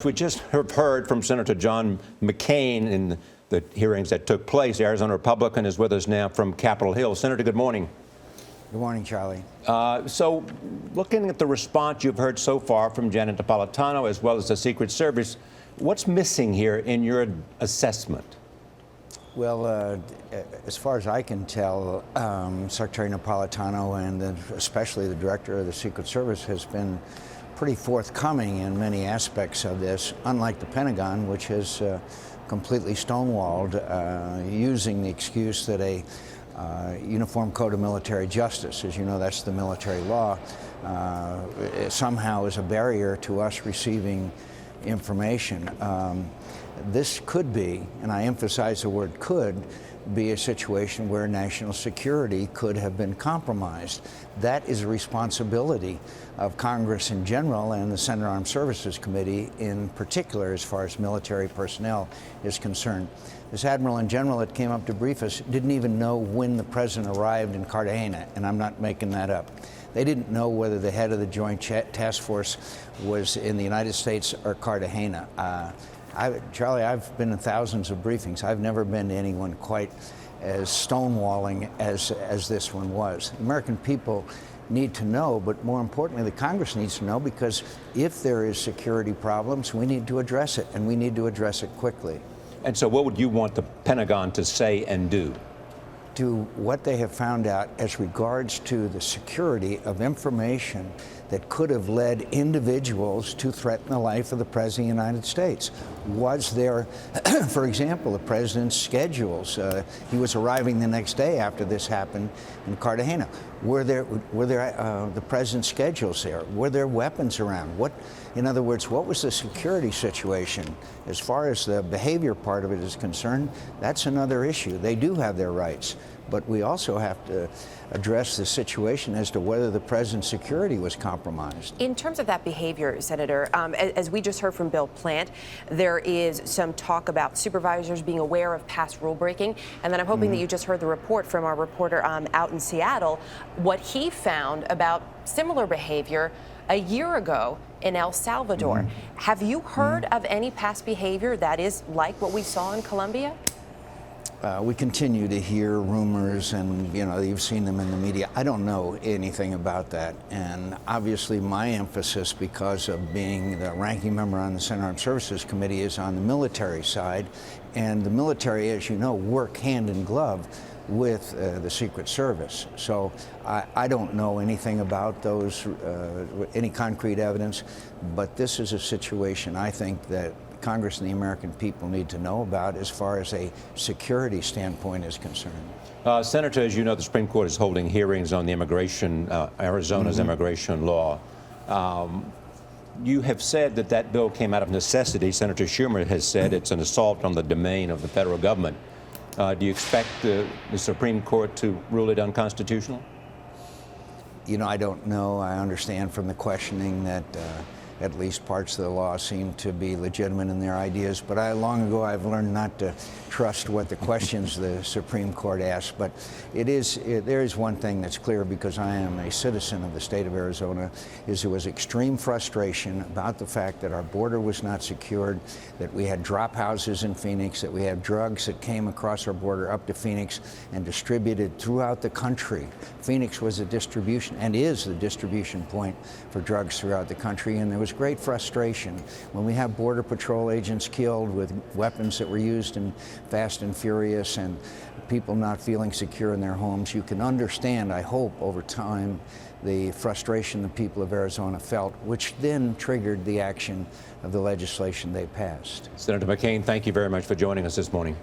We just have heard from Senator John McCain in the hearings that took place. The Arizona Republican is with us now from Capitol Hill. Senator, good morning. Good morning, Charlie. So looking at the response you've heard so far from Janet Napolitano as well as the Secret Service, what's missing here in your assessment? Well, as far as I can tell, Secretary Napolitano and especially the director of the Secret Service has been pretty forthcoming in many aspects of this, unlike the Pentagon, which has completely stonewalled, using the excuse that a Uniform Code of Military Justice, as you know, that's the military law, somehow is a barrier to us receiving information. This could be, and I emphasize the word could, be a situation where national security could have been compromised. That is a responsibility of Congress in general and the Senate Armed Services Committee in particular as far as military personnel is concerned. This admiral in general that came up to brief us didn't even know when the president arrived in Cartagena, and I'm not making that up. They didn't know whether the head of the Joint Task Force was in the United States or Cartagena. Charlie, I've been in thousands of briefings. I've never been to anyone quite as stonewalling as this one was. The American people need to know, but more importantly, the Congress needs to know, because if there is security problems, we need to address it, and we need to address it quickly. And so what would you want the Pentagon to say and do? To what they have found out as regards to the security of information that could have led individuals to threaten the life of the President of the United States. Was there, for example, the President's schedules? He was arriving the next day after this happened in Cartagena. Were there the President's schedules there? Were there weapons around? In other words, what was the security situation? As far as the behavior part of it is concerned, that's another issue. They do have their rights, but we also have to address the situation as to whether the President's security was compromised. In terms of that behavior, Senator, as we just heard from Bill Plant, there is some talk about supervisors being aware of past rule breaking. And then I'm hoping that you just heard the report from our reporter out in Seattle, what he found about similar behavior a year ago in El Salvador. Have you heard of any past behavior that is like what we saw in Colombia? We continue to hear rumors, and you've seen them in the media. I don't know anything about that, and obviously my emphasis, because of being the ranking member on the Senate Armed Services Committee, is on the military side, and the military, as you know, work hand in glove with the Secret Service. So I don't know anything about those, any concrete evidence, but this is a situation I think that Congress and the American people need to know about as far as a security standpoint is concerned. Senator, as you know, the Supreme Court is holding hearings on the Arizona's immigration law. You have said that bill came out of necessity. Senator Schumer has said it's an assault on the domain of the federal government. Do you expect the Supreme Court to rule it unconstitutional? I don't know. I understand from the questioning that at least parts of the law seem to be legitimate in their ideas. But long ago I've learned not to trust what the questions the Supreme Court asks. But there is one thing that's clear, because I am a citizen of the state of Arizona, is there was extreme frustration about the fact that our border was not secured, that we had drop houses in Phoenix, that we had drugs that came across our border up to Phoenix and distributed throughout the country. Phoenix was a distribution, and is the distribution point for drugs throughout the country, and there was great frustration when we have Border Patrol agents killed with weapons that were used in Fast and Furious, and people not feeling secure in their homes. You can understand, I hope, over time, the frustration the people of Arizona felt, which then triggered the action of the legislation they passed. Senator McCain, thank you very much for joining us this morning.